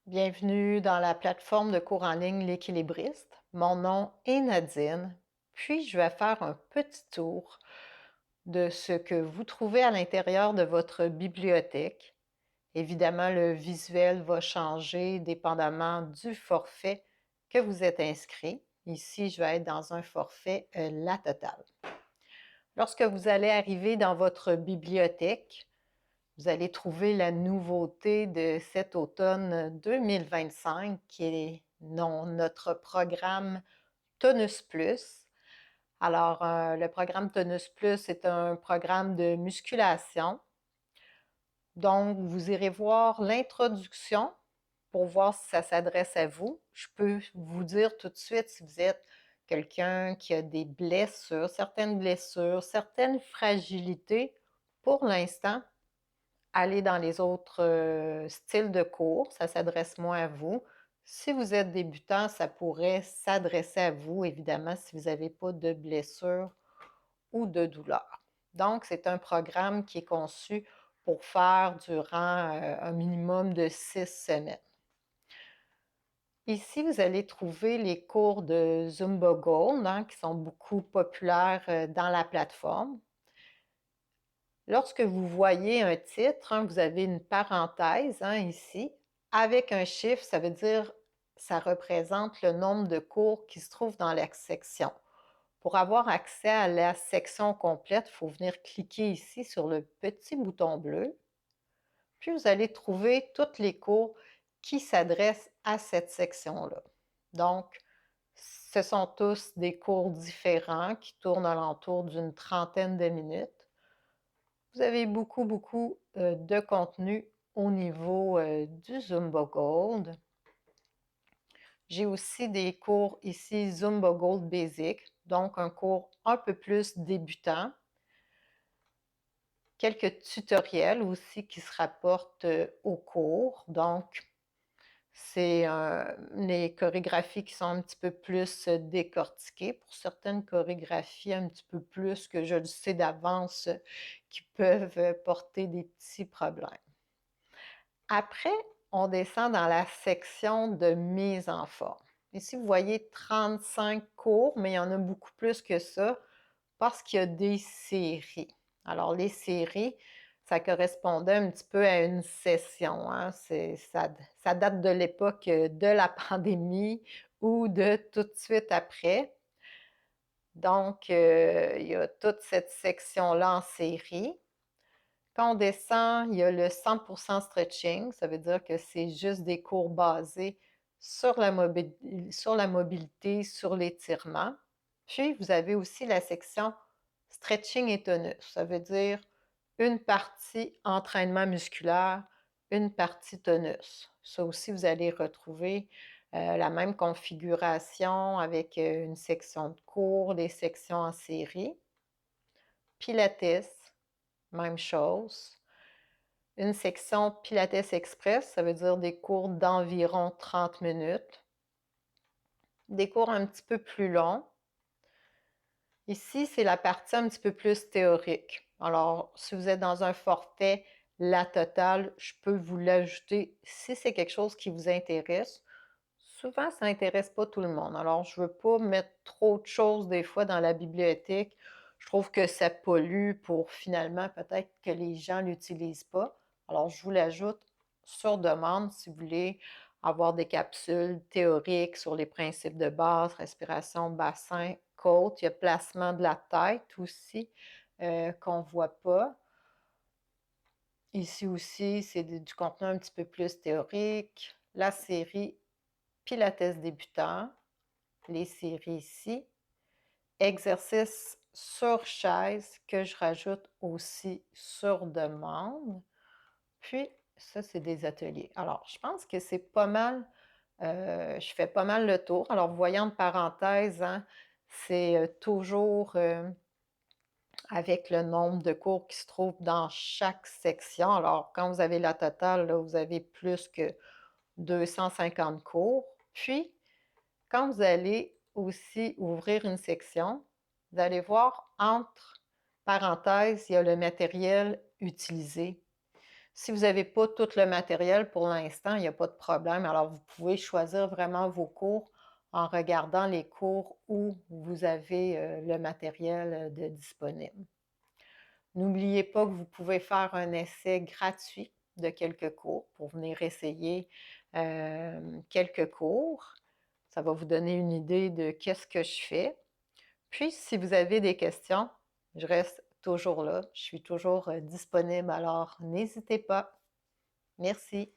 Bienvenue dans la plateforme de cours en ligne L'Équilibriste. Mon nom est Nadine, puis je vais faire un petit tour de ce que vous trouvez à l'intérieur de votre bibliothèque. Évidemment, le visuel va changer dépendamment du forfait que vous êtes inscrit. Ici, je vais être dans un forfait La Totale. Lorsque vous allez arriver dans votre bibliothèque, vous allez trouver la nouveauté de cet automne 2025 qui est notre programme Tonus Plus. Alors, le programme Tonus Plus est un programme de musculation. Donc, vous irez voir l'introduction pour voir si ça s'adresse à vous. Je peux vous dire tout de suite si vous êtes quelqu'un qui a des blessures, certaines fragilités. Pour l'instant, aller dans les autres styles de cours, ça s'adresse moins à vous. Si vous êtes débutant, ça pourrait s'adresser à vous, évidemment, si vous n'avez pas de blessure ou de douleur. Donc, c'est un programme qui est conçu pour faire durant un minimum de 6 semaines. Ici, vous allez trouver les cours de Zumba Gold, qui sont beaucoup populaires dans la plateforme. Lorsque vous voyez un titre, vous avez une parenthèse ici, avec un chiffre, ça veut dire ça représente le nombre de cours qui se trouvent dans la section. Pour avoir accès à la section complète, il faut venir cliquer ici sur le petit bouton bleu, puis vous allez trouver tous les cours qui s'adressent à cette section-là. Donc, ce sont tous des cours différents qui tournent alentour d'une trentaine de minutes. Vous avez beaucoup de contenu au niveau du Zumba Gold. J'ai aussi des cours ici Zumba Gold Basic, donc un cours un peu plus débutant. Quelques tutoriels aussi qui se rapportent au cours. Donc, c'est les chorégraphies qui sont un petit peu plus décortiquées. Pour certaines chorégraphies, un petit peu plus que je le sais d'avance, qui peuvent porter des petits problèmes. Après, on descend dans la section de mise en forme. Ici, vous voyez 35 cours, mais il y en a beaucoup plus que ça parce qu'il y a des séries. Alors, les séries, ça correspondait un petit peu à une session. Ça date de l'époque de la pandémie ou de tout de suite après. Donc, il y a toute cette section-là en série. Quand on descend, il y a le 100% stretching. Ça veut dire que c'est juste des cours basés sur la mobilité, sur l'étirement. Puis, vous avez aussi la section stretching et tonus. Ça veut dire une partie entraînement musculaire, une partie tonus. Ça aussi, vous allez retrouver la même configuration avec une section de cours, des sections en série. Pilates, même chose. Une section Pilates Express, ça veut dire des cours d'environ 30 minutes. Des cours un petit peu plus longs. Ici, c'est la partie un petit peu plus théorique. Alors, si vous êtes dans un forfait La Totale, je peux vous l'ajouter si c'est quelque chose qui vous intéresse. Souvent, ça n'intéresse pas tout le monde. Alors, je ne veux pas mettre trop de choses des fois dans la bibliothèque. Je trouve que ça pollue pour finalement peut-être que les gens ne l'utilisent pas. Alors, je vous l'ajoute sur demande si vous voulez avoir des capsules théoriques sur les principes de base, respiration, bassin, côte. Il y a placement de la tête aussi qu'on ne voit pas. Ici aussi, c'est du contenu un petit peu plus théorique. La série Pilates débutant, les séries ici. Exercices sur chaise que je rajoute aussi sur demande. Puis, ça, c'est des ateliers. Alors, je pense que c'est pas mal, je fais pas mal le tour. Alors, voyant de parenthèse, c'est toujours avec le nombre de cours qui se trouvent dans chaque section. Alors, quand vous avez la totale, là, vous avez plus que 250 cours. Puis, quand vous allez aussi ouvrir une section, vous allez voir entre parenthèses, il y a le matériel utilisé. Si vous n'avez pas tout le matériel pour l'instant, il n'y a pas de problème. Alors, vous pouvez choisir vraiment vos cours en regardant les cours où vous avez, le matériel, de disponible. N'oubliez pas que vous pouvez faire un essai gratuit de quelques cours pour venir essayer, quelques cours. Ça va vous donner une idée de qu'est-ce que je fais. Puis, si vous avez des questions, je reste toujours là. Je suis toujours, disponible, alors n'hésitez pas. Merci.